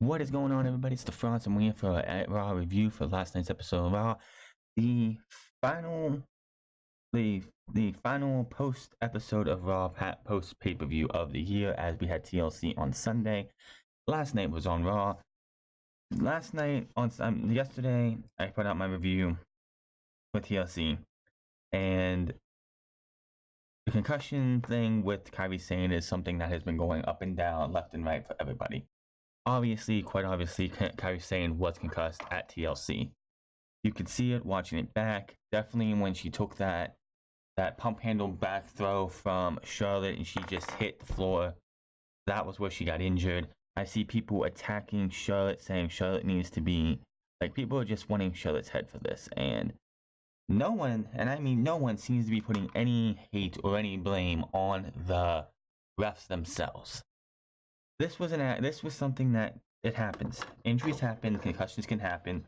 What is going on, everybody? It's the Franz. I'm here for a Raw review for last night's episode of Raw. The final, the final post episode of Raw post pay per view of the year, as we had TLC on Sunday. Last night was on Raw. Yesterday, I put out my review for TLC, and the concussion thing with Kairi Sane is something that has been going up and down, left and right for everybody. Quite obviously, Kairi Sane was concussed at TLC. You could see it watching it back. Definitely when she took that pump handle back throw from Charlotte and she just hit the floor. That was where she got injured. I see people attacking Charlotte, saying Charlotte needs to be people are just wanting Charlotte's head for this, and no one, and I mean no one, seems to be putting any hate or any blame on the refs themselves. This was something that it happens. Injuries happen, concussions can happen,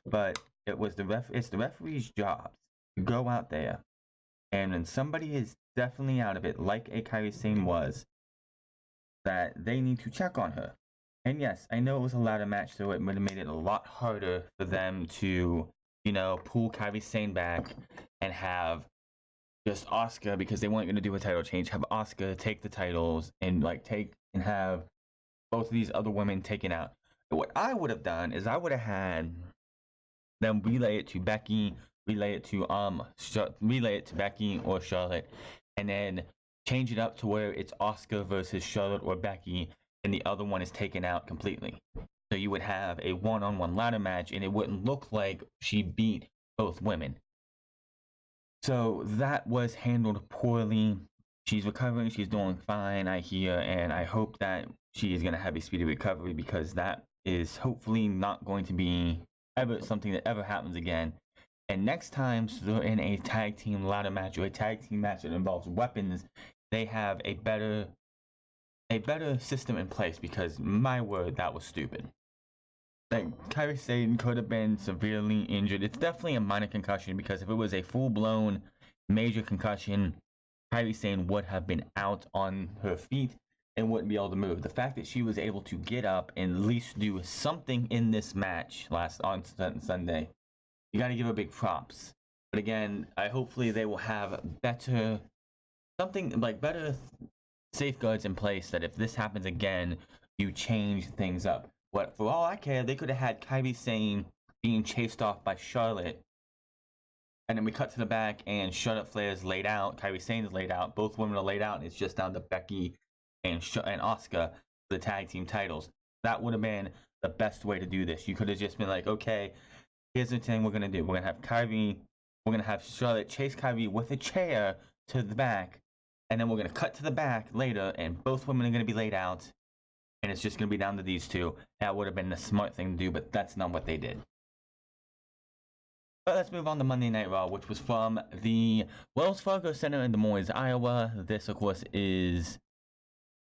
but it's the referee's job to go out there, and when somebody is definitely out of it, like a Kairi Sane was, that they need to check on her. And yes, I know it was a ladder match, so it would have made it a lot harder for them to, pull Kairi Sane back and have just Asuka, because they weren't going to do a title change, have Asuka take the titles and have both of these other women taken out. What I would have done is I would have had them relay it to Becky, relay it to Becky or Charlotte, and then change it up to where it's Asuka versus Charlotte or Becky, and the other one is taken out completely. So you would have a one-on-one ladder match, and it wouldn't look like she beat both women. So that was handled poorly. She's recovering, she's doing fine, I hear, and I hope that she is going to have a speedy recovery, because that is hopefully not going to be something that ever happens again. And next time they're in a tag team ladder match or a tag team match that involves weapons, they have a better system in place, because my word, that was stupid. Kairi Sane could have been severely injured. It's definitely a minor concussion, because if it was a full-blown major concussion, Kairi Sane would have been out on her feet and wouldn't be able to move. The fact that she was able to get up and at least do something in this match on Sunday, you got to give her big props. But again, hopefully they will have better safeguards in place, that if this happens again, you change things up. But for all I care, they could have had Kairi Sane being chased off by Charlotte, and then we cut to the back, and Charlotte Flair's laid out, Kairi Sane's laid out, both women are laid out, and it's just down to Becky and Asuka for the tag team titles. That would have been the best way to do this. You could have just been like, okay, here's the thing we're gonna do. We're gonna have Charlotte chase Kairi with a chair to the back, and then we're gonna cut to the back later, and both women are gonna be laid out, and it's just gonna be down to these two. That would have been the smart thing to do, but that's not what they did. But let's move on to Monday Night Raw, which was from the Wells Fargo Center in Des Moines, Iowa. This, of course, is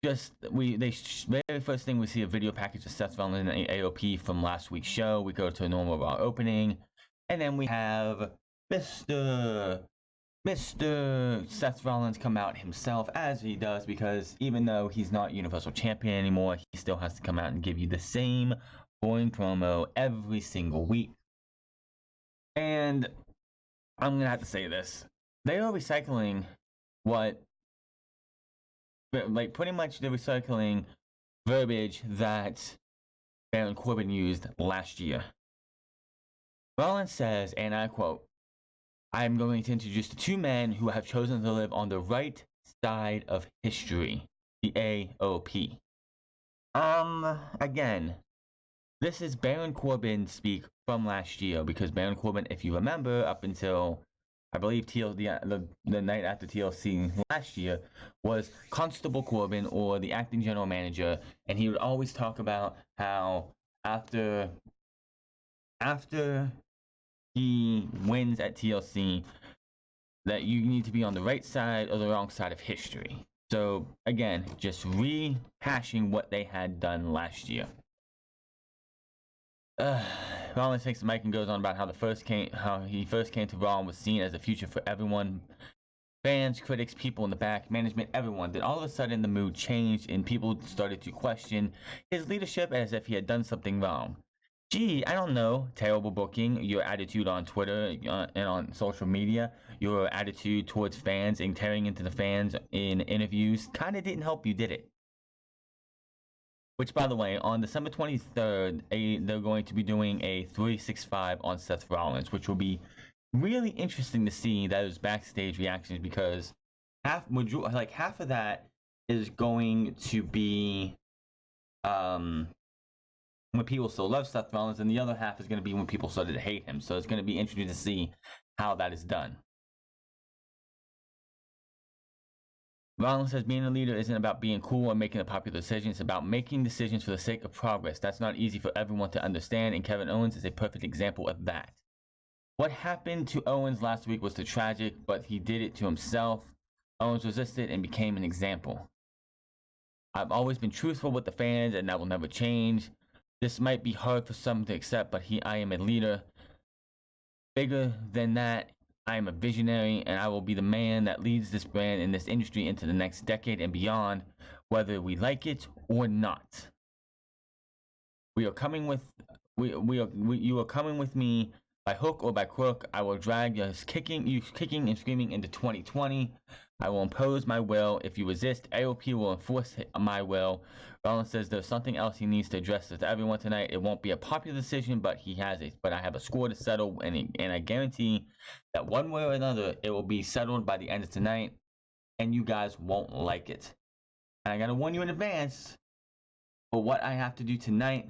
just very first thing we see a video package of Seth Rollins and AOP from last week's show. We go to a normal Raw opening, and then we have Mr. Seth Rollins come out himself, as he does, because even though he's not Universal Champion anymore, he still has to come out and give you the same boring promo every single week. And I'm going to have to say this. They are recycling pretty much they're recycling verbiage that Baron Corbin used last year. Rollins says, and I quote, "I am going to introduce the two men who have chosen to live on the right side of history, the AOP." Again, this is Baron Corbin speak from last year, because Baron Corbin, if you remember, up until I believe the night after TLC last year, was Constable Corbin, or the acting general manager, and he would always talk about how after he wins at TLC, that you need to be on the right side or the wrong side of history. So again, just rehashing what they had done last year. Rollins takes the mic and goes on about how he first came to Raw and was seen as a future for everyone. Fans, critics, people in the back, management, everyone. Then all of a sudden the mood changed and people started to question his leadership as if he had done something wrong. Gee, I don't know. Terrible booking, your attitude on Twitter and on social media, your attitude towards fans and tearing into the fans in interviews kind of didn't help you, did it? Which, by the way, on December 23rd, they're going to be doing a 365 on Seth Rollins, which will be really interesting to see those backstage reactions because half of that is going to be when people still love Seth Rollins, and the other half is going to be when people started to hate him. So it's going to be interesting to see how that is done. Rollins says being a leader isn't about being cool or making a popular decision. It's about making decisions for the sake of progress. That's not easy for everyone to understand, and Kevin Owens is a perfect example of that. What happened to Owens last week was tragic, but he did it to himself. Owens resisted and became an example. I've always been truthful with the fans, and that will never change. This might be hard for some to accept, but I am a leader. Bigger than that, I am a visionary, and I will be the man that leads this brand and this industry into the next decade and beyond, whether we like it or not. You are coming with me by hook or by crook. I will drag you kicking and screaming into 2020. I will impose my will. If you resist, AOP will enforce my will. Rollins says there's something else he needs to address with everyone tonight. It won't be a popular decision, but I have a score to settle, and I guarantee that one way or another, it will be settled by the end of tonight, and you guys won't like it. And I gotta warn you in advance, for what I have to do tonight,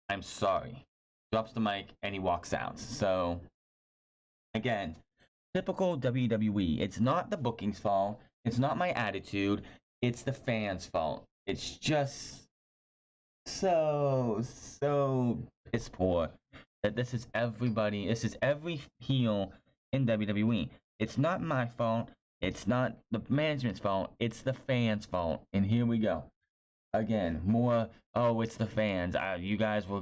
I'm sorry. Drops the mic and he walks out. So, again, typical WWE. It's not the booking's fault. It's not my attitude. It's the fans' fault. It's just so piss poor that this is everybody. This is every heel in WWE. It's not my fault. It's not the management's fault. It's the fans' fault. And here we go. Again, more. Oh, it's the fans. You guys were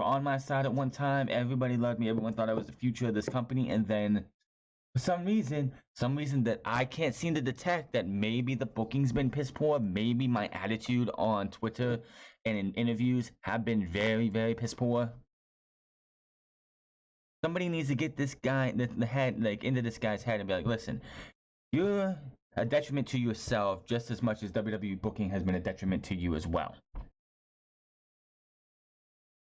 on my side at one time. Everybody loved me. Everyone thought I was the future of this company. And then, for some reason that I can't seem to detect, that maybe the booking's been piss poor. Maybe my attitude on Twitter and in interviews have been very, very piss poor. Somebody needs to get this guy the head into this guy's head and be like, listen, you're a detriment to yourself just as much as WWE booking has been a detriment to you as well.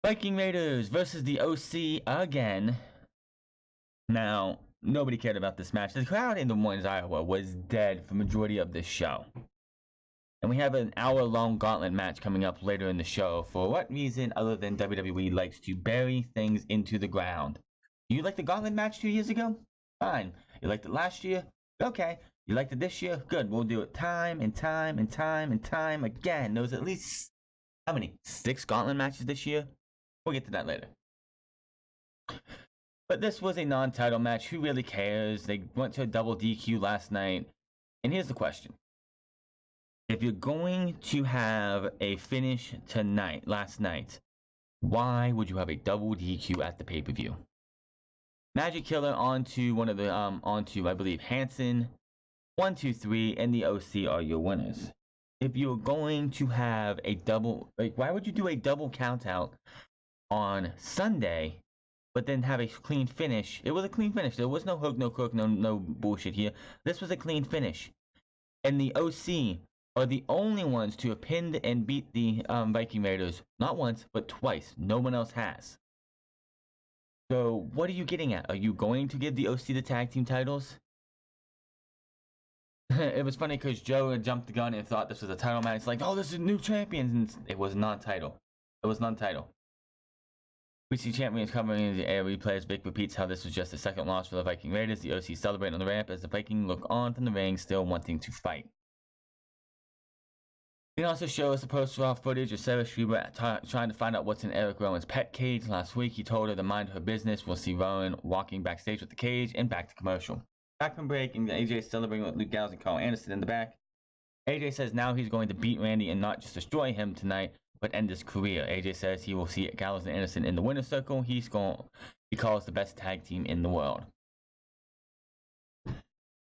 Viking Raiders versus the OC again. Now, nobody cared about this match. The crowd in Des Moines, Iowa was dead for the majority of this show. And we have an hour-long gauntlet match coming up later in the show. For what reason other than WWE likes to bury things into the ground? You liked the gauntlet match 2 years ago? Fine. You liked it last year? Okay. You liked it this year? Good. We'll do it time and time and time and time again. There was at least, how many? 6 gauntlet matches this year? We'll get to that later. But this was a non-title match. Who really cares? They went to a double DQ last night. And here's the question. If you're going to have a finish last night, why would you have a double DQ at the pay-per-view? Magic Killer onto one of the onto I believe Hanson, 1, 2, 3, and the OC are your winners. If you're going to have a double, why would you do a double count out on Sunday, but then have a clean finish? It was a clean finish. There was no hook, no crook, no bullshit here. This was a clean finish, and the OC are the only ones to have pinned and beat the Viking Raiders not once but twice. No one else has. So what are you getting at? Are you going to give the OC the tag team titles? It was funny because Joe jumped the gun and thought this was a title match. It's like, oh, this is new champions. And it was non-title. It was non-title. We see champions covering the air replays. Vic repeats how this was just the second loss for the Viking Raiders. The OC celebrate on the ramp as the Viking look on from the ring, still wanting to fight. They also show us the post-off footage of Sarah Schreiber trying to find out what's in Eric Rowan's pet cage. Last week, he told her to mind her business. We'll see Rowan walking backstage with the cage and back to commercial. Back from break, and AJ is celebrating with Luke Gallows and Carl Anderson in the back. AJ says now he's going to beat Randy and not just destroy him tonight, but end his career. AJ says he will see Gallows and Anderson in the winner's circle. He calls the best tag team in the world.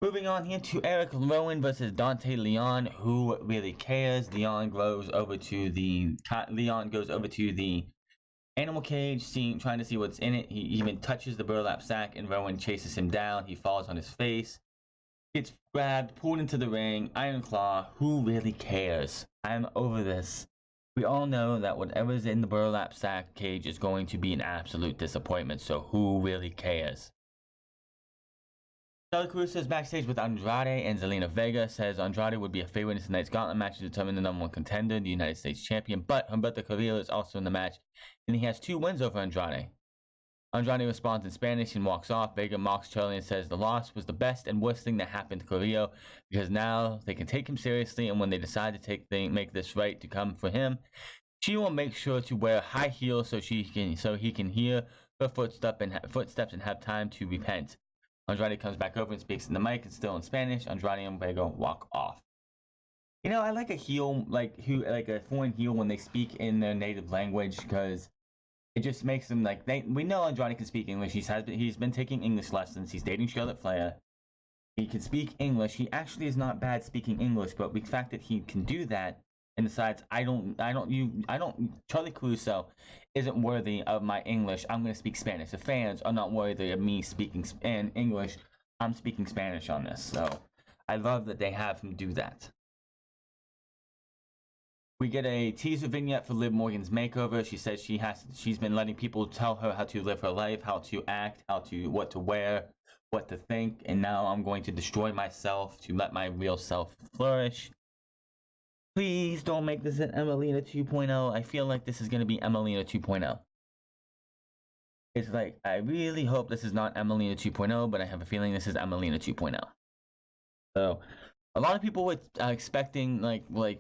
Moving on here to Eric Rowan versus Dante Leon. Who really cares? Leon goes over to the animal cage, trying to see what's in it. He even touches the burlap sack, and Rowan chases him down. He falls on his face, gets grabbed, pulled into the ring. Iron Claw. Who really cares? I'm over this. We all know that whatever's in the burlap sack cage is going to be an absolute disappointment. So who really cares? Charlie Cruz is backstage with Andrade, and Zelina Vega says Andrade would be a favorite in tonight's gauntlet match to determine the #1 contender, the United States champion, but Humberto Carrillo is also in the match, and he has 2 wins over Andrade. Andrade responds in Spanish and walks off. Vega mocks Charlie and says the loss was the best and worst thing that happened to Carrillo, because now they can take him seriously, and when they decide to make this right to come for him, she will make sure to wear high heels so he can hear her footsteps and have time to repent. Andrade comes back over and speaks in the mic, and still in Spanish. Andrade and Vega walk off. You know, I like a heel, like a foreign heel when they speak in their native language, because it just makes them like we know Andrade can speak English. He's been taking English lessons. He's dating Charlotte Flair. He can speak English. He actually is not bad speaking English, but the fact that he can do that and decides Charlie Caruso isn't worthy of my English. I'm going to speak Spanish. The fans are not worthy of me speaking in English. I'm speaking Spanish on this. So I love that they have him do that. We get a teaser vignette for Liv Morgan's makeover. She says she's been letting people tell her how to live her life, how to act, what to wear, what to think, and now I'm going to destroy myself to let my real self flourish. Please don't make this an Emelina 2.0. I feel like this is going to be Emelina 2.0. It's like, I really hope this is not Emelina 2.0, but I have a feeling this is Emelina 2.0. So, a lot of people were expecting,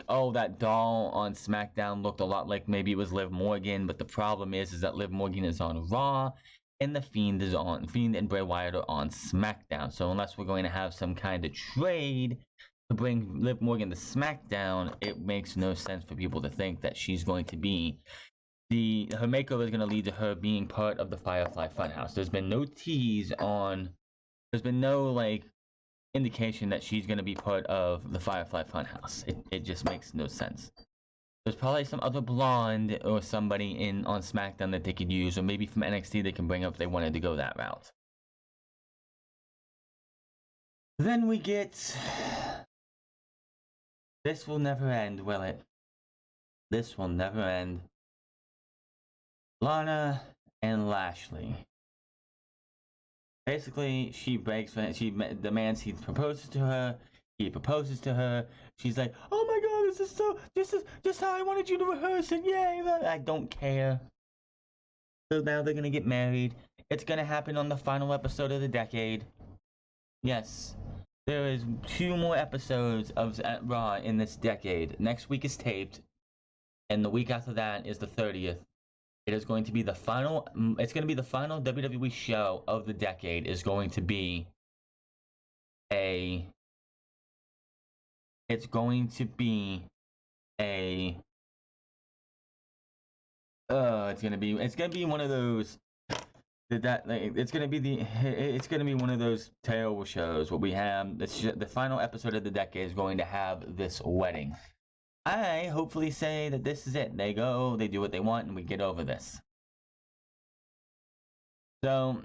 oh, that doll on SmackDown looked a lot like maybe it was Liv Morgan, but the problem is that Liv Morgan is on Raw, and the Fiend and Bray Wyatt are on SmackDown. So, unless we're going to have some kind of trade to bring Liv Morgan to SmackDown, it makes no sense for people to think that she's going to be her makeover is going to lead to her being part of the Firefly Funhouse. There's been no there's been no indication that she's going to be part of the Firefly Funhouse. It just makes no sense. There's probably some other blonde or somebody on SmackDown that they could use, or maybe from NXT they can bring up if they wanted to go that route. Then we get This will never end, will it? This will never end. Lana and Lashley. Basically, she demands he proposes to her. He proposes to her. She's like, "Oh my God, this is just how I wanted you to rehearse it. Yay!" I don't care. So now they're gonna get married. It's gonna happen on the final episode of the decade. Yes. There is 2 more episodes of Raw in this decade. Next week is taped, and the week after that is the 30th. It is going to be the final. It's going to be the final WWE show of the decade. Is going to be a. It's going to be a. It's gonna be one of those. It's gonna be one of those terrible shows where we have the final episode of the decade is going to have this wedding. I hopefully say that this is it. They go, they do what they want, and we get over this. So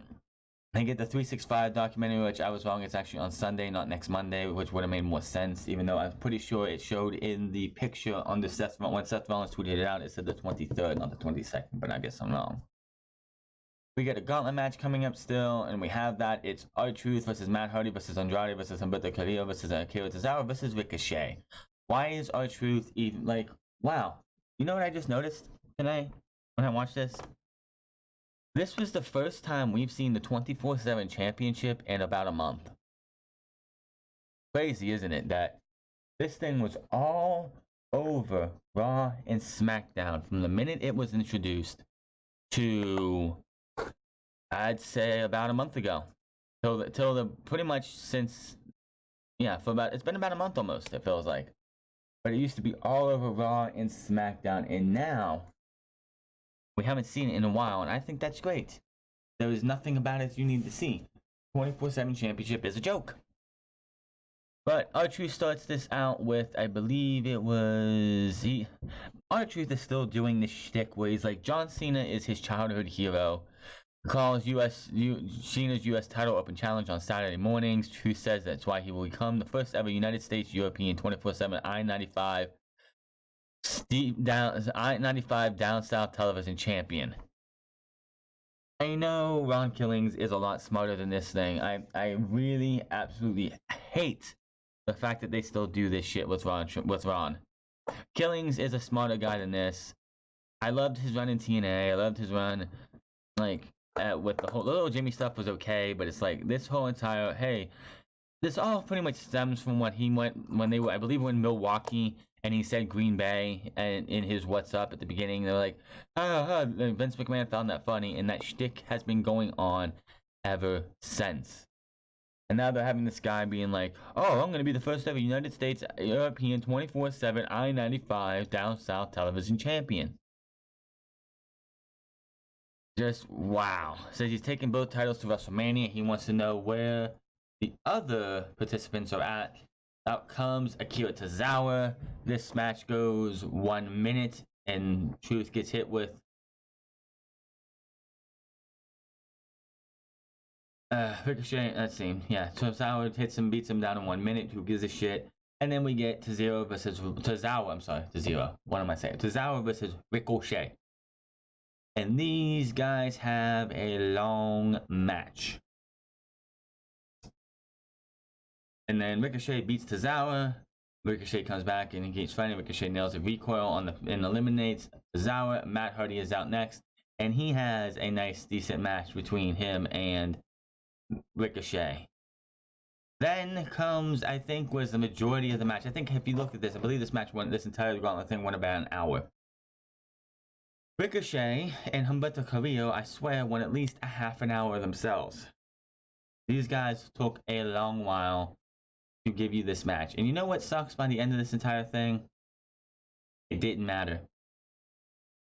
I get the 365 documentary, which I was wrong. It's actually on Sunday, not next Monday, which would have made more sense, even though I'm pretty sure it showed in the picture on the when Seth Rollins tweeted it out, it said the 23rd, not the 22nd, but I guess I'm wrong. We get a gauntlet match coming up still, and we have that. It's R-Truth versus Matt Hardy versus Andrade versus Humberto Carrillo versus Akira Tozawa versus Ricochet. Why is R-Truth even wow? You know what I just noticed tonight when I watched this? This was the first time we've seen the 24/7 championship in about a month. Crazy, isn't it? That this thing was all over Raw and SmackDown from the minute it was introduced to, I'd say, about a month ago. Till the pretty much since, yeah, it's been about a month almost, it feels like. But it used to be all over Raw and SmackDown, and now we haven't seen it in a while, and I think that's great. There is nothing about it you need to see. 24/7 championship is a joke. But R-Truth starts this out with, I believe it was R-Truth is still doing this shtick where he's like, John Cena is his childhood hero. Calls Cena's U.S. title open challenge on Saturday mornings. Truth says that's why he will become the first ever United States European 24/7 I-95 down south television champion. I know Ron Killings is a lot smarter than this thing. I really absolutely hate the fact that they still do this shit with Ron. Killings is a smarter guy than this. I loved his run in TNA. I loved his run, like, with the whole little Jimmy stuff was okay, but it's like this whole entire this all pretty much stems from what he went when they were, I believe, in Milwaukee, and he said Green Bay and in his "What's Up" at the beginning. They're like, Vince McMahon found that funny, and that shtick has been going on ever since. And now they're having this guy being like, "Oh, I'm gonna be the first ever United States European 24/7 I-95 down south television champion." Just wow. Says he's taking both titles to WrestleMania. He wants to know where the other participants are at. Out comes Akira Tozawa. This match goes 1 minute, and Truth gets hit with Ricochet. Let's see. Yeah, Tozawa hits him, beats him down in 1 minute. Who gives a shit? And then we get Tozawa versus Tozawa. I'm sorry, Tozawa. What am I saying? Tozawa versus Ricochet. And these guys have a long match. And then Ricochet beats Tozawa. Ricochet comes back and he keeps fighting. Ricochet nails a recoil on and eliminates Tozawa. Matt Hardy is out next. And he has a nice, decent match between him and Ricochet. Then comes, I think, was the majority of the match. I think if you look at this, I believe this entire gauntlet thing went about an hour. Ricochet and Humberto Carrillo, I swear, went at least a half an hour themselves. These guys took a long while to give you this match. And you know what sucks by the end of this entire thing? It didn't matter.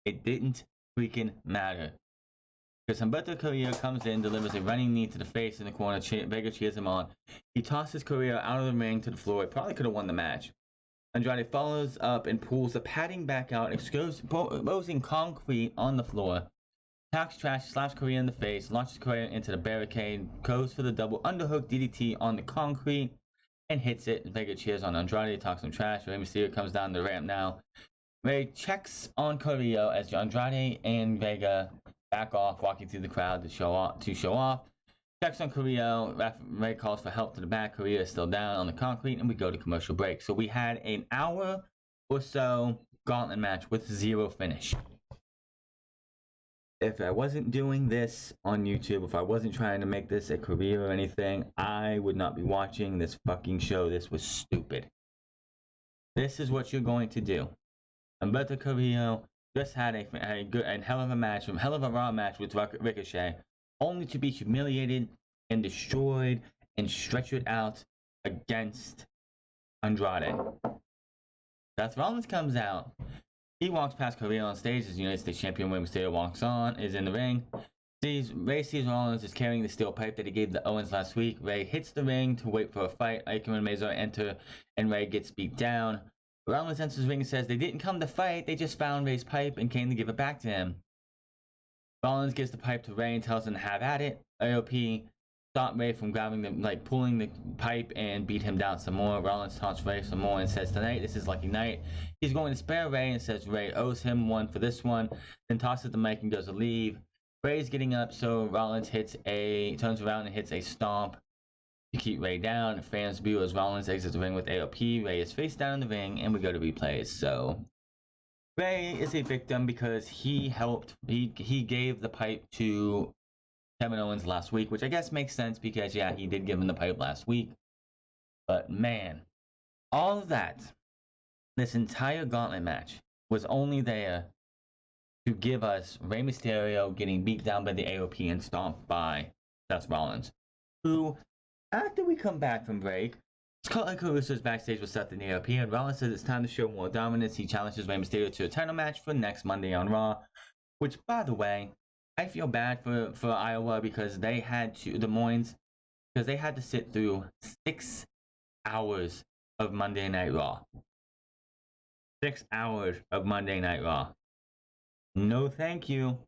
It didn't freaking matter. Because Humberto Carrillo comes in, delivers a running knee to the face in the corner. Vega cheers him on. He tosses Carrillo out of the ring to the floor. He probably could have won the match. Andrade follows up and pulls the padding back out, exposing concrete on the floor. Talks trash, slaps Carrillo in the face, launches Carrillo into the barricade, goes for the double underhook DDT on the concrete, and hits it. Vega cheers on Andrade, talks some trash. Rey Mysterio comes down the ramp now. Rey checks on Carrillo as Andrade and Vega back off, walking through the crowd to show off. Checks on Carrillo. Rey calls for help to the back. Carrillo is still down on the concrete, and we go to commercial break. So we had an hour or so gauntlet match with zero finish. If I wasn't doing this on YouTube, if I wasn't trying to make this a career or anything, I would not be watching this fucking show. This was stupid. This is what you're going to do. Humberto Carrillo just had a good and hell of a raw match with Ricochet, only to be humiliated and destroyed and stretch it out against Andrade. Seth Rollins comes out. He walks past Carrillo on stage as United States Champion. Rey Mysterio walks on, is in the ring. Rey sees Rollins is carrying the steel pipe that he gave the Owens last week. Rey hits the ring to wait for a fight. Aiken and Mazar enter, and Rey gets beat down. Rollins enters the ring and says they didn't come to fight, they just found Rey's pipe and came to give it back to him. Rollins gives the pipe to Rey and tells him to have at it. AOP stopped Rey from pulling the pipe and beat him down some more. Rollins taunts Rey some more and says tonight this is lucky night. He's going to spare Rey and says Rey owes him one for this one. Then tosses the mic and goes to leave. Rey's getting up, so Rollins turns around and hits a stomp to keep Rey down. Fans boo as Rollins exits the ring with AOP. Rey is face down in the ring, and we go to replays. So Rey is a victim because he gave the pipe to Kevin Owens last week, which I guess makes sense because, yeah, he did give him the pipe last week. But, man, all of that, this entire gauntlet match was only there to give us Rey Mysterio getting beat down by the AOP and stomped by Seth Rollins, who, after we come back from break, Scott Caruso's backstage with Seth and AOP, and Rollins says it's time to show more dominance. He challenges Rey Mysterio to a title match for next Monday on Raw, which, by the way, I feel bad for Iowa because they had to, Des Moines, because they had to sit through 6 hours of Monday Night Raw. 6 hours of Monday Night Raw. No thank you.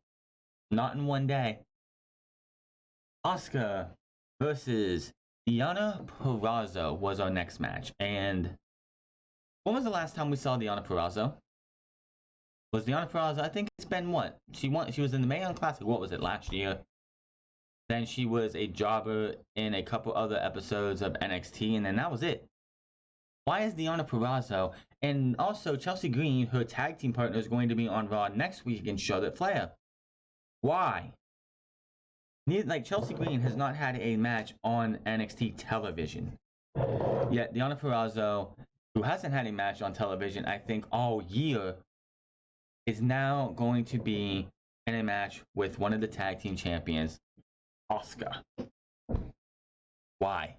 Not in one day. Asuka versus Deonna Purrazzo was our next match. And when was the last time we saw Deonna Purrazzo? Was Deonna Purrazzo, I think it's been what? She was in the Mae Young Classic, what was it, last year? Then she was a jobber in a couple other episodes of NXT, and then that was it. Why is Deonna Purrazzo and also Chelsea Green, her tag team partner, is going to be on Raw next week against Charlotte Flair? Why? Like, Chelsea Green has not had a match on NXT television. Yet Deonna Purrazzo, who hasn't had a match on television, I think, all year, is now going to be in a match with one of the tag team champions, Asuka. Why?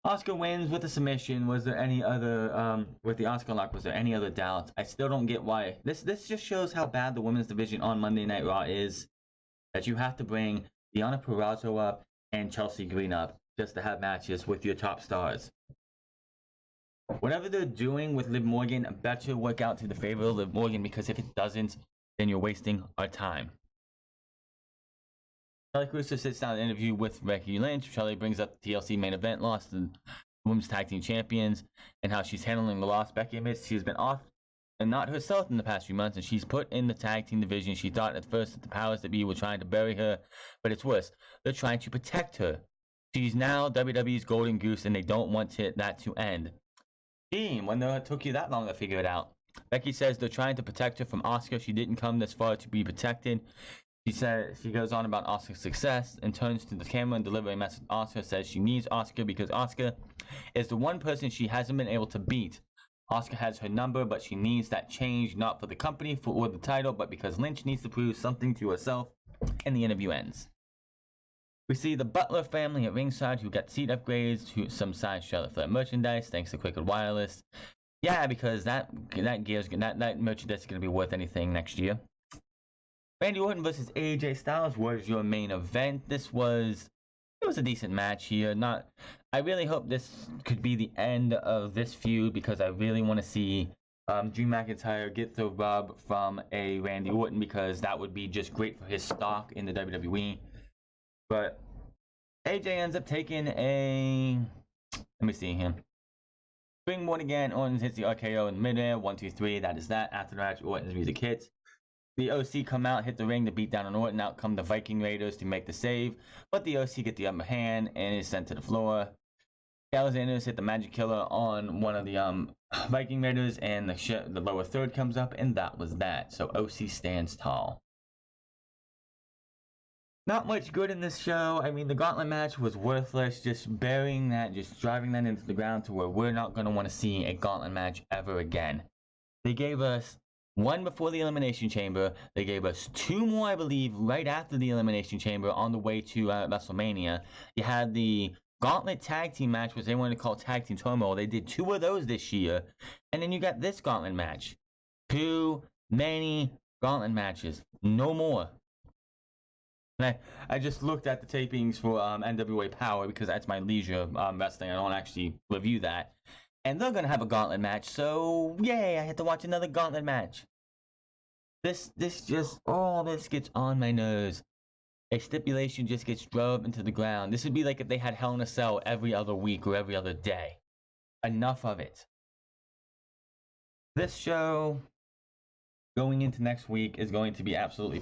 Asuka wins with a submission. Was there any other, with the Asuka lock, was there any other doubts? I still don't get why. This just shows how bad the women's division on Monday Night Raw is. That you have to bring Deonna Purrazzo up and Chelsea Green up just to have matches with your top stars. Whatever they're doing with Liv Morgan better work out to the favor of Liv Morgan, because if it doesn't, then you're wasting our time. Charlie Caruso sits down in an interview with Becky Lynch. Charlie brings up the TLC main event loss to the women's tag team champions and how she's handling the loss. Becky admits she's been off and not herself in the past few months, and she's put in the tag team division. She thought at first that the powers that be were trying to bury her, but it's worse. They're trying to protect her. She's now WWE's golden goose, and they don't want that to end. When it took you that long to figure it out. Becky says they're trying to protect her from Asuka. She didn't come this far to be protected. She goes on about Asuka's success and turns to the camera and delivers a message. Asuka says she needs Asuka because Asuka is the one person she hasn't been able to beat. Asuka has her number, but she needs that change, not for the company or the title, but because Lynch needs to prove something to herself. And the interview ends. We see the Butler family at ringside who got seat upgrades, some signed Charlotte Flair merchandise thanks to Quick and Wireless. Yeah, because that merchandise is going to be worth anything next year. Randy Orton versus AJ Styles was your main event. It was a decent match here. I really hope this could be the end of this feud, because I really want to see Drew McIntyre get the rub from a Randy Orton, because that would be just great for his stock in the WWE. But AJ ends up taking a, let me see here. Springboard again. Orton hits the RKO in midair. 1, 2, 3. That is that. After the match, Orton's music hits. The OC come out, hit the ring to beat down on Orton. Out come the Viking Raiders to make the save, but the OC get the upper hand and is sent to the floor. Alexander's hit the Magic Killer on one of the Viking Raiders, and the lower third comes up, and that was that. So OC stands tall. Not much good in this show. I mean, the Gauntlet match was worthless. Just burying that, just driving that into the ground to where we're not going to want to see a Gauntlet match ever again. They gave us one before the Elimination Chamber. They gave us 2 more, I believe, right after the Elimination Chamber on the way to WrestleMania. You had the Gauntlet tag team match, which they wanted to call Tag Team Turmoil. They did 2 of those this year. And then you got this Gauntlet match. Too many Gauntlet matches. No more. And I just looked at the tapings for NWA Power, because that's my leisure wrestling. I don't actually review that. And they're going to have a Gauntlet match, so yay, I had to watch another Gauntlet match. This gets on my nerves. A stipulation just gets drove into the ground. This would be like if they had Hell in a Cell every other week or every other day. Enough of it. This show, going into next week, is going to be absolutely